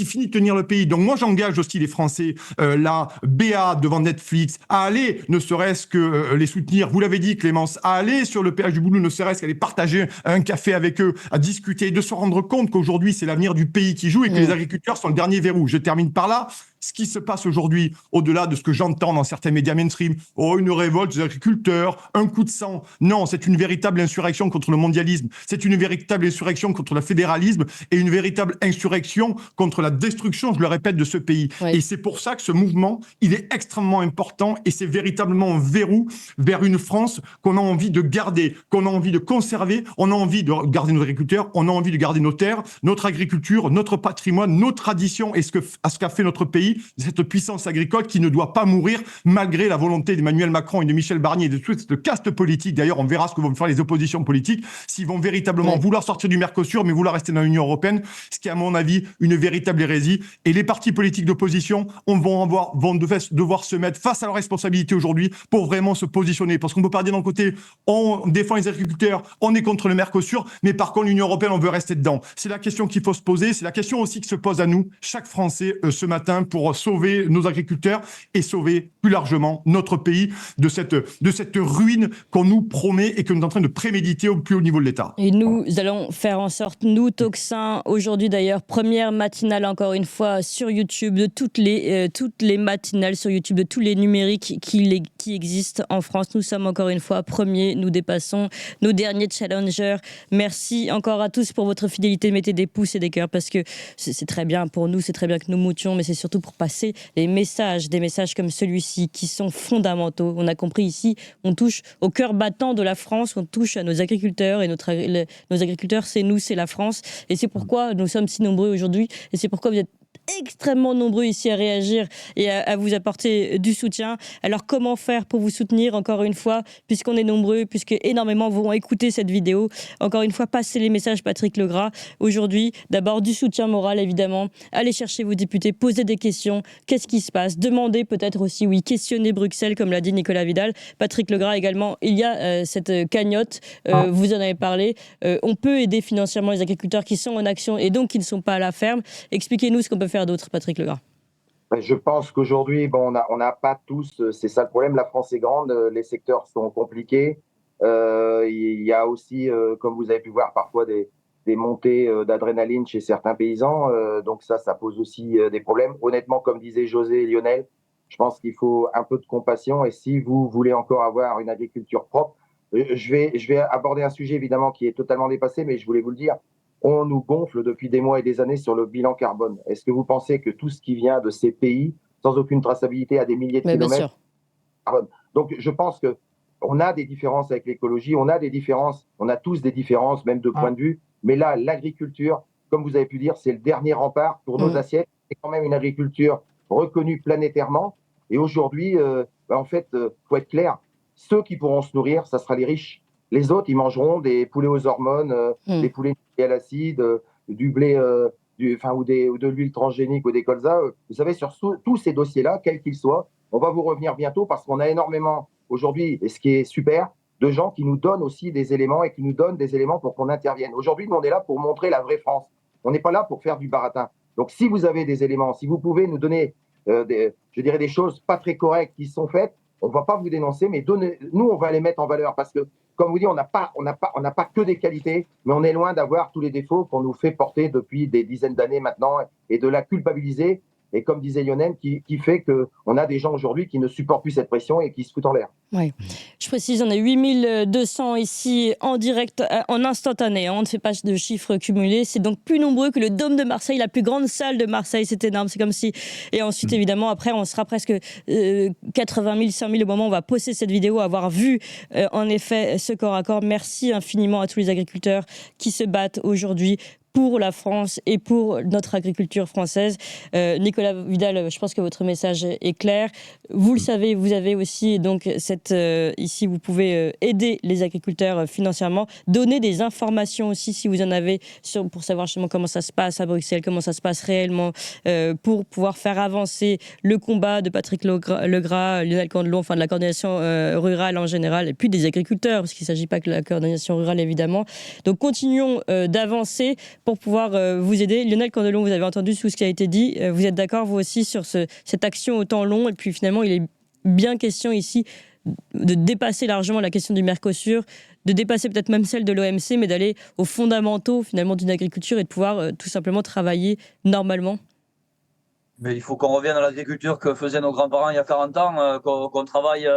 finit de tenir le pays. Donc moi j'engage aussi les Français, la BA devant Netflix, à aller, ne serait-ce que les soutenir, vous l'avez dit Clémence, à aller sur le péage du Boulou, ne serait-ce qu'à aller partager un café avec eux, à discuter, de se rendre compte qu'aujourd'hui c'est l'avenir du pays qui joue et que les agriculteurs sont le dernier verrou. Je termine par là. ce qui se passe aujourd'hui, au-delà de ce que j'entends dans certains médias mainstream, oh, une révolte des agriculteurs, un coup de sang. Non, c'est une véritable insurrection contre le mondialisme. C'est une véritable insurrection contre le fédéralisme et une véritable insurrection contre la destruction, je le répète, de ce pays. Oui. Et c'est pour ça que ce mouvement, il est extrêmement important et c'est véritablement un verrou vers une France qu'on a envie de garder, qu'on a envie de conserver. On a envie de garder nos agriculteurs, on a envie de garder nos terres, notre agriculture, notre patrimoine, nos traditions et ce qu'a fait notre pays, cette puissance agricole qui ne doit pas mourir malgré la volonté d'Emmanuel Macron et de Michel Barnier et de toute cette caste politique. D'ailleurs, on verra ce que vont faire les oppositions politiques, s'ils vont véritablement vouloir sortir du Mercosur, mais vouloir rester dans l'Union européenne, ce qui est à mon avis une véritable hérésie. Et les partis politiques d'opposition vont devoir se mettre face à leurs responsabilités aujourd'hui pour vraiment se positionner. Parce qu'on peut pas dire d'un côté, on défend les agriculteurs, on est contre le Mercosur, mais par contre l'Union européenne, on veut rester dedans. C'est la question qu'il faut se poser, c'est la question aussi qui se pose à nous, chaque Français, ce matin, pour sauver nos agriculteurs et sauver plus largement notre pays de cette ruine qu'on nous promet et que nous sommes en train de préméditer au plus haut niveau de l'État. Et nous allons faire en sorte, nous, Tocsin, aujourd'hui d'ailleurs, première matinale encore une fois sur YouTube, de toutes les matinales sur YouTube, de tous les numériques qui existent en France. Nous sommes encore une fois premiers, nous dépassons nos derniers challengers. Merci encore à tous pour votre fidélité. Mettez des pouces et des cœurs parce que c'est très bien pour nous, c'est très bien que nous moutions, mais c'est surtout pour passer des messages comme celui-ci qui sont fondamentaux. On a compris ici, on touche au cœur battant de la France, on touche à nos agriculteurs et nos agriculteurs, c'est nous, c'est la France. Et c'est pourquoi nous sommes si nombreux aujourd'hui et c'est pourquoi vous êtes extrêmement nombreux ici à réagir et à vous apporter du soutien. Alors comment faire pour vous soutenir encore une fois, puisqu'on est nombreux, puisque énormément vont écouter cette vidéo. Encore une fois, passez les messages Patrick Legras. Aujourd'hui, d'abord du soutien moral évidemment. Allez chercher vos députés, posez des questions. Qu'est-ce qui se passe? Demandez peut-être aussi, oui, questionner Bruxelles comme l'a dit Nicolas Vidal. Patrick Legras également, il y a cette cagnotte, vous en avez parlé. On peut aider financièrement les agriculteurs qui sont en action et donc qui ne sont pas à la ferme. Expliquez-nous ce qu'on peut faire d'autres, Patrick Legras. Je pense qu'aujourd'hui, on n'a pas tous, c'est ça le problème, la France est grande, les secteurs sont compliqués. Il y a aussi, comme vous avez pu voir, parfois des montées d'adrénaline chez certains paysans. Donc ça pose aussi des problèmes. Honnêtement, comme disaient José et Lionel, je pense qu'il faut un peu de compassion. Et si vous voulez encore avoir une agriculture propre, je vais aborder un sujet évidemment qui est totalement dépassé, mais je voulais vous le dire. On nous gonfle depuis des mois et des années sur le bilan carbone. Est-ce que vous pensez que tout ce qui vient de ces pays, sans aucune traçabilité à des milliers de kilomètres, carbone. Donc je pense qu'on a des différences avec l'écologie, on a tous des différences, même de point de vue, mais là, l'agriculture, comme vous avez pu dire, c'est le dernier rempart pour nos assiettes. C'est quand même une agriculture reconnue planétairement. Et aujourd'hui, en fait, faut être clair, ceux qui pourront se nourrir, ça sera les riches. Les autres, ils mangeront des poulets aux hormones, des poulets à l'acide, du blé, ou de l'huile transgénique ou des colzas. Vous savez, sur tous ces dossiers-là, quels qu'ils soient, on va vous revenir bientôt parce qu'on a énormément aujourd'hui, et ce qui est super, de gens qui nous donnent aussi des éléments et qui nous donnent des éléments pour qu'on intervienne. Aujourd'hui, nous, on est là pour montrer la vraie France. On n'est pas là pour faire du baratin. Donc, si vous avez des éléments, si vous pouvez nous donner, des choses pas très correctes qui sont faites, on ne va pas vous dénoncer, mais nous, on va les mettre en valeur parce que, comme vous dites, on n'a pas que des qualités, mais on est loin d'avoir tous les défauts qu'on nous fait porter depuis des dizaines d'années maintenant et de la culpabiliser. Et comme disait Lionel, qui fait qu'on a des gens aujourd'hui qui ne supportent plus cette pression et qui se foutent en l'air. Oui. Je précise, on a 8200 ici en direct, en instantané. On ne fait pas de chiffres cumulés. C'est donc plus nombreux que le Dôme de Marseille, la plus grande salle de Marseille. C'est énorme. C'est comme si. Et ensuite, évidemment, après, on sera presque 80 000, 100 000 au moment où on va poster cette vidéo, avoir vu en effet ce corps à corps. Merci infiniment à tous les agriculteurs qui se battent aujourd'hui pour la France et pour notre agriculture française. Nicolas Vidal, je pense que votre message est clair. Vous le savez, vous avez aussi donc ici, vous pouvez aider les agriculteurs financièrement, donner des informations aussi si vous en avez pour savoir justement comment ça se passe à Bruxelles, comment ça se passe réellement, pour pouvoir faire avancer le combat de Patrick Legras, Lionel Candelon, enfin de la coordination rurale en général, et puis des agriculteurs, parce qu'il ne s'agit pas que de la coordination rurale évidemment. Donc continuons d'avancer pour pouvoir vous aider. Lionel Candelon, vous avez entendu tout ce qui a été dit. Vous êtes d'accord, vous aussi, sur cette action au temps long. Et puis finalement, il est bien question ici de dépasser largement la question du Mercosur, de dépasser peut-être même celle de l'OMC, mais d'aller aux fondamentaux finalement d'une agriculture et de pouvoir tout simplement travailler normalement. Mais il faut qu'on revienne à l'agriculture que faisaient nos grands-parents il y a 40 ans, qu'on travaille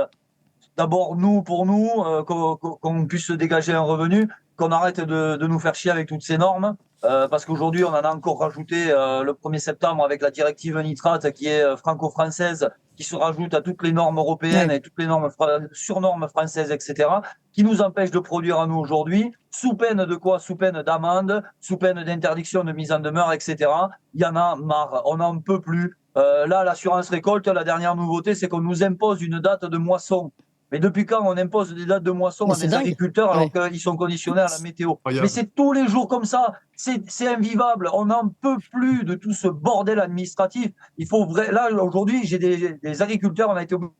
d'abord nous pour nous, qu'on puisse se dégager un revenu, qu'on arrête de nous faire chier avec toutes ces normes. Parce qu'aujourd'hui, on en a encore rajouté le 1er septembre avec la directive nitrate qui est franco-française, qui se rajoute à toutes les normes européennes et toutes les normes surnormes françaises, etc., qui nous empêchent de produire à nous aujourd'hui, sous peine de quoi? Sous peine d'amende, sous peine d'interdiction de mise en demeure, etc. Il y en a marre, on n'en peut plus. Là, l'assurance récolte, la dernière nouveauté, c'est qu'on nous impose une date de moisson. Mais depuis quand on impose des dates de moisson à des agriculteurs alors qu'ils sont conditionnés à la météo? Mais c'est tous les jours comme ça, c'est invivable, on n'en peut plus de tout ce bordel administratif. Il faut là, aujourd'hui, j'ai des agriculteurs, on a été obligé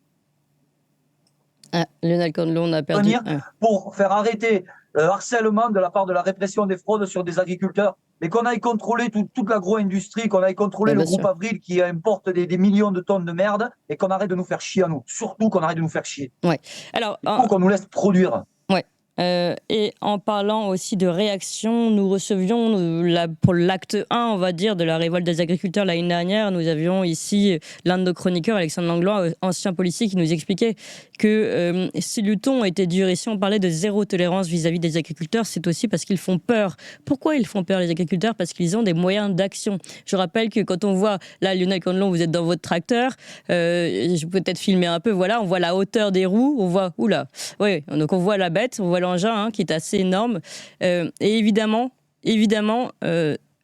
Lionel Candelon, on a perdu. Pour faire arrêter le harcèlement de la part de la répression des fraudes sur des agriculteurs, mais qu'on aille contrôler toute l'agro-industrie, qu'on aille contrôler le groupe Avril qui importe des millions de tonnes de merde et qu'on arrête de nous faire chier à nous. Surtout qu'on arrête de nous faire chier. Ouais. Alors, il faut qu'on nous laisse produire. Ouais. Et en parlant aussi de réaction, nous recevions pour l'acte 1, on va dire, de la révolte des agriculteurs l'année dernière, nous avions ici l'un de nos chroniqueurs, Alexandre Langlois, ancien policier, qui nous expliquait que si le ton était dur et si on parlait de zéro tolérance vis-à-vis des agriculteurs, c'est aussi parce qu'ils font peur. Pourquoi ils font peur, les agriculteurs? Parce qu'ils ont des moyens d'action. Je rappelle que quand on voit, là, Lionel Candelon, vous êtes dans votre tracteur, je peux peut-être filmer un peu, voilà, on voit la hauteur des roues, on voit, oui, donc on voit la bête, on voit l'engin qui est assez énorme. Et évidemment,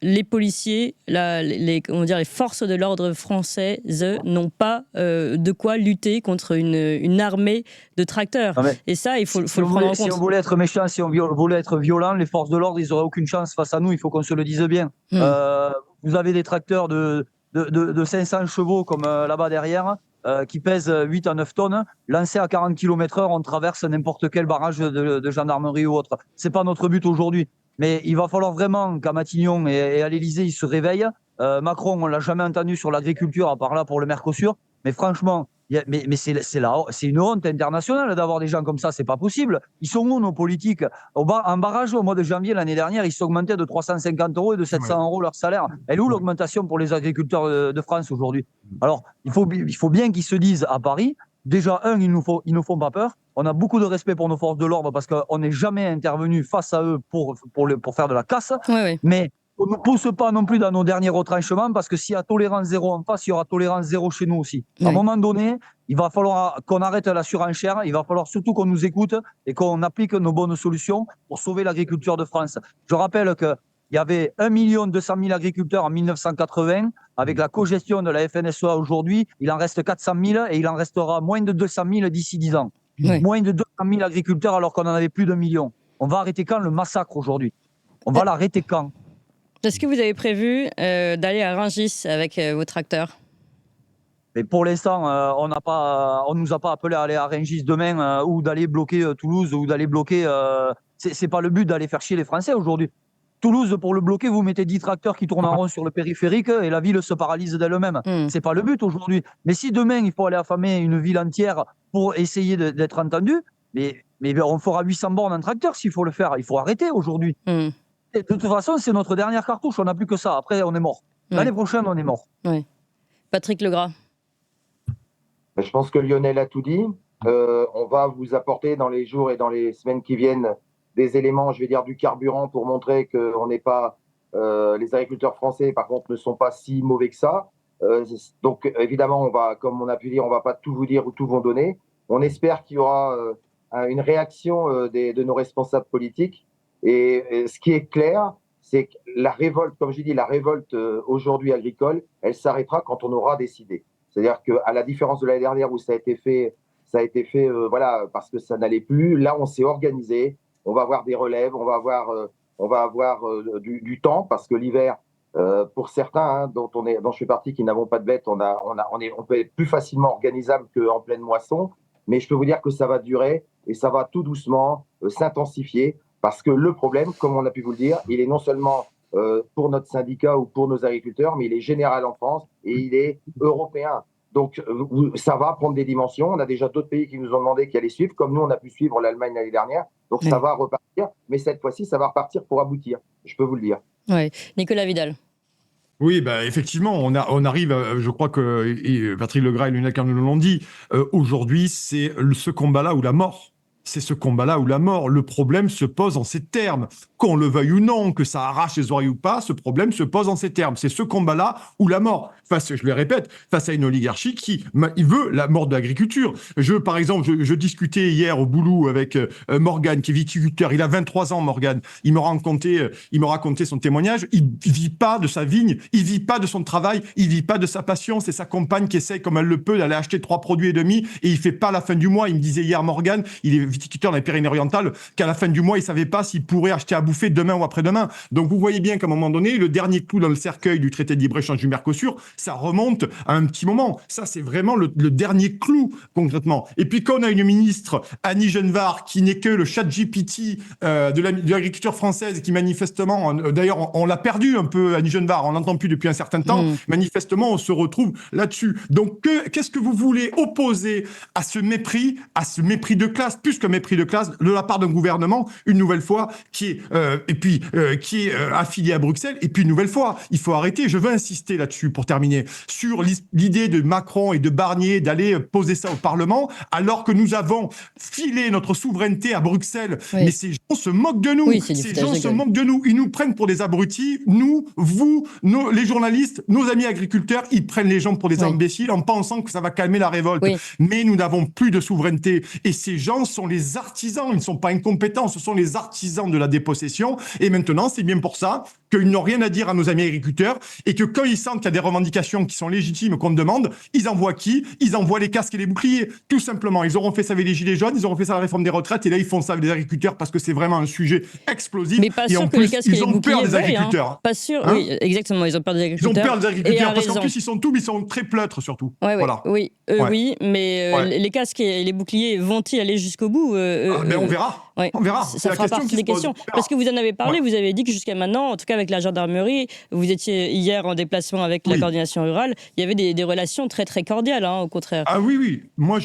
les policiers, les forces de l'ordre françaises n'ont pas de quoi lutter contre une armée de tracteurs. Et ça, il faut le prendre en compte. Si on voulait être méchant, si on voulait être violent, les forces de l'ordre, ils n'auraient aucune chance face à nous. Il faut qu'on se le dise bien. Vous avez des tracteurs de 500 chevaux comme là-bas derrière, qui pèsent 8 à 9 tonnes, lancés à 40 km/h, on traverse n'importe quel barrage de gendarmerie ou autre. C'est pas notre but aujourd'hui. Mais il va falloir vraiment qu'à Matignon et à l'Élysée, ils se réveillent. Macron, on l'a jamais entendu sur l'agriculture, à part là pour le Mercosur. Mais franchement, c'est une honte internationale d'avoir des gens comme ça, c'est pas possible. Ils sont où nos politiques? En barrage, au mois de janvier l'année dernière, ils sont augmentés de 350 € et de 700 € leur salaire. Elle est où l'augmentation pour les agriculteurs de France aujourd'hui? Alors, il faut bien qu'ils se disent à Paris, déjà, ils nous font pas peur. On a beaucoup de respect pour nos forces de l'ordre parce qu'on n'est jamais intervenu face à eux pour faire de la casse. Mais on ne pousse pas non plus dans nos derniers retranchements parce que s'il y a tolérance zéro en face, il y aura tolérance zéro chez nous aussi. À un moment donné, il va falloir qu'on arrête la surenchère, il va falloir surtout qu'on nous écoute et qu'on applique nos bonnes solutions pour sauver l'agriculture de France. Je rappelle qu'il y avait 1 200 000 agriculteurs en 1980. Avec la cogestion de la FNSEA aujourd'hui, il en reste 400 000 et il en restera moins de 200 000 d'ici 10 ans. Moins de 200 000 agriculteurs alors qu'on en avait plus d'1 million. On va arrêter quand le massacre aujourd'hui? On va l'arrêter quand? Est-ce que vous avez prévu d'aller à Rungis avec vos tracteurs? Mais pour l'instant, on nous a pas appelé à aller à Rungis demain ou d'aller bloquer Toulouse ou d'aller bloquer. C'est pas le but d'aller faire chier les Français aujourd'hui. Toulouse, pour le bloquer, vous mettez 10 tracteurs qui tournent en rond sur le périphérique et la ville se paralyse d'elle-même. C'est pas le but aujourd'hui. Mais si demain, il faut aller affamer une ville entière pour essayer d'être entendu, mais on fera 800 bornes en tracteur s'il faut le faire. Il faut arrêter aujourd'hui. De toute façon, c'est notre dernière cartouche. On n'a plus que ça. Après, on est mort. L'année prochaine, on est mort. Patrick Legras. Je pense que Lionel a tout dit. On va vous apporter dans les jours et dans les semaines qui viennent des éléments, je vais dire du carburant pour montrer qu'on n'est pas, les agriculteurs français par contre ne sont pas si mauvais que ça. Donc évidemment, on va, comme on a pu dire, on va pas tout vous dire ou tout vous donner. On espère qu'il y aura une réaction de nos responsables politiques. Et ce qui est clair, c'est que la révolte, comme j'ai dit, la révolte aujourd'hui agricole, elle s'arrêtera quand on aura décidé. C'est-à-dire qu'à la différence de l'année dernière où ça a été fait voilà, parce que ça n'allait plus, là on s'est organisé. On va avoir des relèves, on va avoir du temps parce que l'hiver, pour certains, dont je fais partie, qui n'avons pas de bêtes, on peut être plus facilement organisable qu'en pleine moisson. Mais je peux vous dire que ça va durer et ça va tout doucement s'intensifier parce que le problème, comme on a pu vous le dire, il est non seulement pour notre syndicat ou pour nos agriculteurs, mais il est général en France et il est européen. Donc, ça va prendre des dimensions. On a déjà d'autres pays qui nous ont demandé qui allaient suivre, comme nous, on a pu suivre l'Allemagne l'année dernière. Donc, ça va repartir. Mais cette fois-ci, ça va repartir pour aboutir. Je peux vous le dire. Oui. Nicolas Vidal. Oui, bah, effectivement, on arrive, je crois que Patrick Legras et Luna Carne nous l'ont dit, aujourd'hui, c'est ce combat-là ou la mort. C'est ce combat-là ou la mort. Le problème se pose en ces termes. Qu'on le veuille ou non, que ça arrache les oreilles ou pas, ce problème se pose en ces termes. C'est ce combat-là ou la mort. Je le répète, face à une oligarchie qui il veut la mort de l'agriculture. Par exemple, je discutais hier au boulot avec Morgane, qui est viticulteur. Il a 23 ans, Morgane. Il me racontait son témoignage. Il vit pas de sa vigne, il vit pas de son travail, il vit pas de sa passion. C'est sa compagne qui essaye comme elle le peut d'aller acheter 3 produits et demi et il fait pas à la fin du mois. Il me disait hier, Morgane, il est viticulteur dans les Pyrénées-Orientales, qu'à la fin du mois, il savait pas s'il pourrait acheter à bouffer demain ou après-demain. Donc vous voyez bien qu'à un moment donné, le dernier clou dans le cercueil du traité de libre-échange du Mercosur, ça remonte à un petit moment. Ça, c'est vraiment le dernier clou, concrètement. Et puis quand on a une ministre, Annie Genevard, qui n'est que le ChatGPT de l'agriculture française, qui manifestement, d'ailleurs, on l'a perdu un peu, Annie Genevard, on l'entend plus depuis un certain temps, manifestement, on se retrouve là-dessus. Donc, qu'est-ce que vous voulez opposer à ce mépris de classe, plus qu'un mépris de classe, de la part d'un gouvernement, une nouvelle fois, qui est affilié à Bruxelles, et puis une nouvelle fois, il faut arrêter, je veux insister là-dessus, pour terminer, sur l'idée de Macron et de Barnier d'aller poser ça au Parlement, alors que nous avons filé notre souveraineté à Bruxelles. Oui. Mais ces gens se moquent de nous. Oui, ces gens se moquent de nous. Ils nous prennent pour des abrutis. Nous, vous, les journalistes, nos amis agriculteurs, ils prennent les gens pour des imbéciles en pensant que ça va calmer la révolte. Oui. Mais nous n'avons plus de souveraineté. Et ces gens sont les artisans. Ils ne sont pas incompétents. Ce sont les artisans de la dépossession. Et maintenant, c'est bien pour ça qu'ils n'ont rien à dire à nos amis agriculteurs et que quand ils sentent qu'il y a des revendications qui sont légitimes qu'on demande, ils envoient qui? Ils envoient les casques et les boucliers. Tout simplement. Ils auront fait ça avec les gilets jaunes, ils auront fait ça à la réforme des retraites et là, ils font ça avec les agriculteurs parce que c'est vraiment un sujet explosif. Mais pas sûr en que plus, les casques et les boucliers ils ont peur des agriculteurs. Hein. Pas sûr, oui, exactement. Ils ont peur des agriculteurs. Ils ont peur des agriculteurs parce qu'en plus, ils sont tout, mais ils sont très pleutres surtout. Ouais, voilà. Oui, oui, mais les casques et les boucliers vont-ils aller jusqu'au bout mais on verra. Ouais. On verra. Ça fera partie des questions. Parce que vous en avez parlé, vous avez dit que jusqu'à maintenant, en tout cas avec la gendarmerie, vous étiez hier en déplacement avec la coordination rurale, il y avait des relations très très cordiales, au contraire. Ah oui. Moi,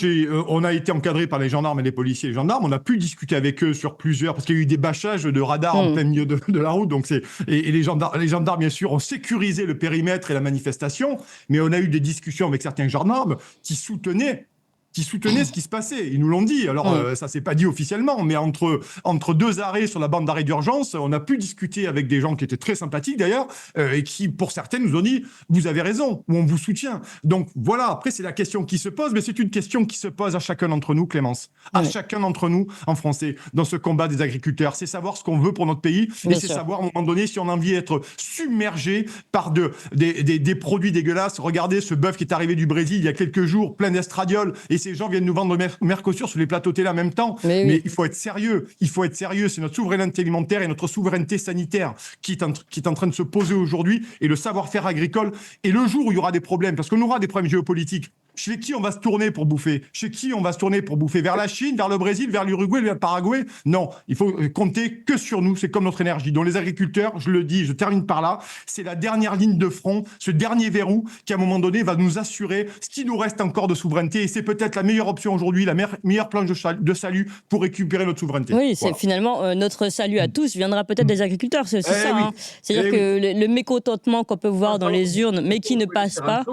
on a été encadré par les gendarmes et les policiers et les gendarmes. On a pu discuter avec eux sur plusieurs, parce qu'il y a eu des bâchages de radars en plein milieu de la route. Donc et les gendarmes, bien sûr, ont sécurisé le périmètre et la manifestation. Mais on a eu des discussions avec certains gendarmes qui soutenaient ce qui se passait. Ils nous l'ont dit. Alors, ça s'est pas dit officiellement, mais entre deux arrêts sur la bande d'arrêt d'urgence, on a pu discuter avec des gens qui étaient très sympathiques d'ailleurs, et qui, pour certains, nous ont dit « Vous avez raison » ou « On vous soutient ». Donc voilà, après, c'est la question qui se pose, mais c'est une question qui se pose à chacun d'entre nous, Clémence. À chacun d'entre nous, en français, dans ce combat des agriculteurs. C'est savoir ce qu'on veut pour notre pays, et c'est savoir, à un moment donné, si on a envie d'être submergé par des produits dégueulasses. Regardez ce bœuf qui est arrivé du Brésil il y a quelques jours, plein d'estradiol, et ces gens viennent nous vendre le Mercosur sur les plateaux télé en même temps. Mais il faut être sérieux. C'est notre souveraineté alimentaire et notre souveraineté sanitaire qui est en train de se poser aujourd'hui, et le savoir-faire agricole. Et le jour où il y aura des problèmes, parce qu'on aura des problèmes géopolitiques, chez qui on va se tourner pour bouffer? Chez qui on va se tourner pour bouffer? Vers la Chine, vers le Brésil, vers l'Uruguay, vers le Paraguay? Non, il faut compter que sur nous. C'est comme notre énergie. Donc les agriculteurs, je le dis, je termine par là, c'est la dernière ligne de front, ce dernier verrou qui, à un moment donné, va nous assurer ce qui nous reste encore de souveraineté. Et c'est peut-être la meilleure option aujourd'hui, la meilleure planche de salut pour récupérer notre souveraineté. Oui, c'est finalement notre salut à tous viendra peut-être des agriculteurs. C'est aussi ça. Oui. C'est-à-dire que le mécontentement qu'on peut voir dans les urnes, mais qui ne passe pas.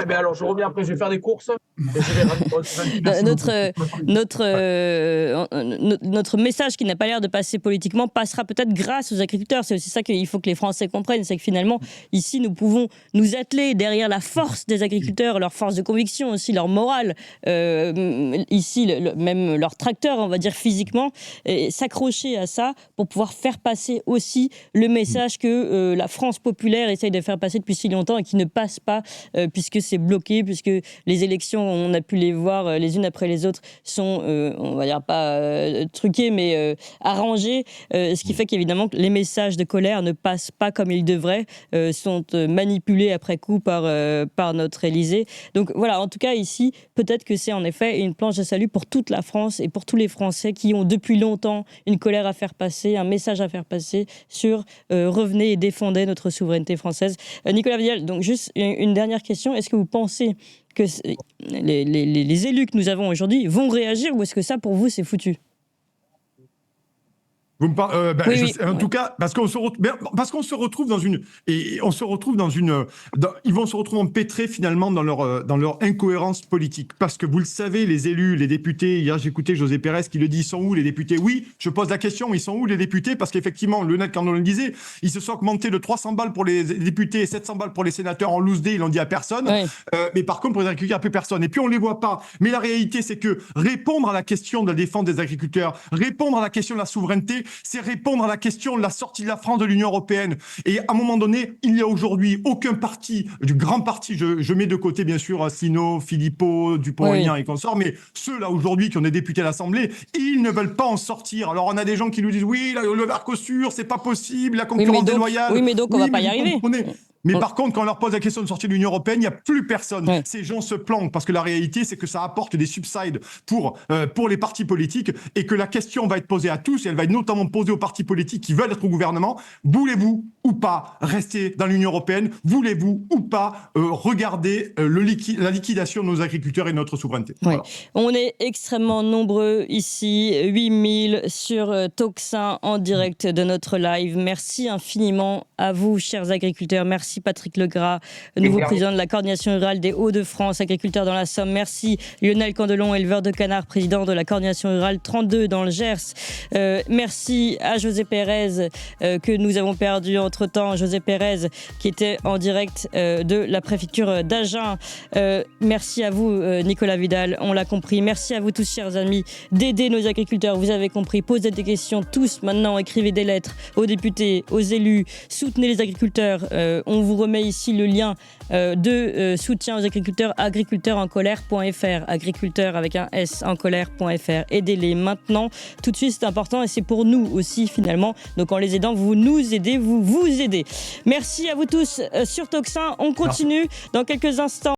Mais alors je reviens après, je vais faire des courses. Notre message qui n'a pas l'air de passer politiquement passera peut-être grâce aux agriculteurs. C'est aussi ça qu'il faut que les Français comprennent, c'est que finalement ici nous pouvons nous atteler derrière la force des agriculteurs, leur force de conviction aussi, leur morale, ici même leur tracteur, on va dire physiquement, et s'accrocher à ça pour pouvoir faire passer aussi le message que la France populaire essaye de faire passer depuis si longtemps et qui ne passe pas puisque c'est bloqué, puisque les élections, on a pu les voir les unes après les autres, sont, on va dire pas truquées, mais arrangées, ce qui fait qu'évidemment les messages de colère ne passent pas comme ils devraient, sont manipulés après coup par notre Élysée. Donc voilà, en tout cas ici, peut-être que c'est en effet une planche de salut pour toute la France et pour tous les Français qui ont depuis longtemps une colère à faire passer, un message à faire passer sur revenez et défendez notre souveraineté française. Nicolas Vidiel, donc juste une dernière question. Est-ce que vous pensez que les élus que nous avons aujourd'hui vont réagir ou est-ce que ça, pour vous, c'est foutu ? Vous me parlez, Oui, en tout cas, parce qu'on se retrouve dans une, ils vont se retrouver empêtrés finalement dans leur incohérence politique. Parce que vous le savez, les élus, les députés, hier j'écoutais José Pérez qui le dit, ils sont où les députés? Oui, je pose la question, ils sont où les députés? Parce qu'effectivement, Lionel Candon le disait, ils se sont augmentés de 300 balles pour les députés et 700 balles pour les sénateurs en loose day, ils l'ont dit à personne. Oui. Mais par contre, pour les agriculteurs, plus personne. Et puis on les voit pas. Mais la réalité, c'est que répondre à la question de la défense des agriculteurs, répondre à la question de la souveraineté, c'est répondre à la question de la sortie de la France de l'Union européenne. Et à un moment donné, il n'y a aujourd'hui aucun parti, du grand parti, je mets de côté bien sûr Asselineau, Philippot, Dupont-Aignan et consorts, mais ceux-là aujourd'hui qui ont des députés à l'Assemblée, ils ne veulent pas en sortir. Alors on a des gens qui nous disent oui, le Mercosur, c'est pas possible, la concurrence déloyale. Oui, mais donc on va pas y arriver. Mais par contre, quand on leur pose la question de sortir de l'Union européenne, il n'y a plus personne. Ouais. Ces gens se planquent parce que la réalité, c'est que ça apporte des subsides pour les partis politiques et que la question va être posée à tous et elle va être notamment posée aux partis politiques qui veulent être au gouvernement. Voulez-vous ou pas rester dans l'Union européenne? Voulez-vous ou pas regarder la liquidation de nos agriculteurs et de notre souveraineté? Ouais. Voilà. On est extrêmement nombreux ici, 8000 sur Tocsin en direct de notre live. Merci infiniment à vous, chers agriculteurs. Merci Patrick Legras, nouveau président de la coordination rurale des Hauts-de-France, agriculteur dans la Somme. Merci Lionel Candelon, éleveur de canards, président de la coordination rurale 32 dans le Gers. Merci à José Pérez que nous avons perdu entre-temps. José Pérez qui était en direct de la préfecture d'Agen. Merci à vous Nicolas Vidal, on l'a compris. Merci à vous tous chers amis d'aider nos agriculteurs. Vous avez compris, posez des questions tous maintenant, écrivez des lettres aux députés, aux élus, soutenez les agriculteurs. On vous remet ici le lien de soutien aux agriculteurs, agriculteurencolère.fr, agriculteurs avec un S en colère.fr. Aidez-les maintenant, tout de suite, c'est important et c'est pour nous aussi finalement. Donc en les aidant, vous nous aidez, vous aidez. Merci à vous tous sur Tocsin. On continue dans quelques instants.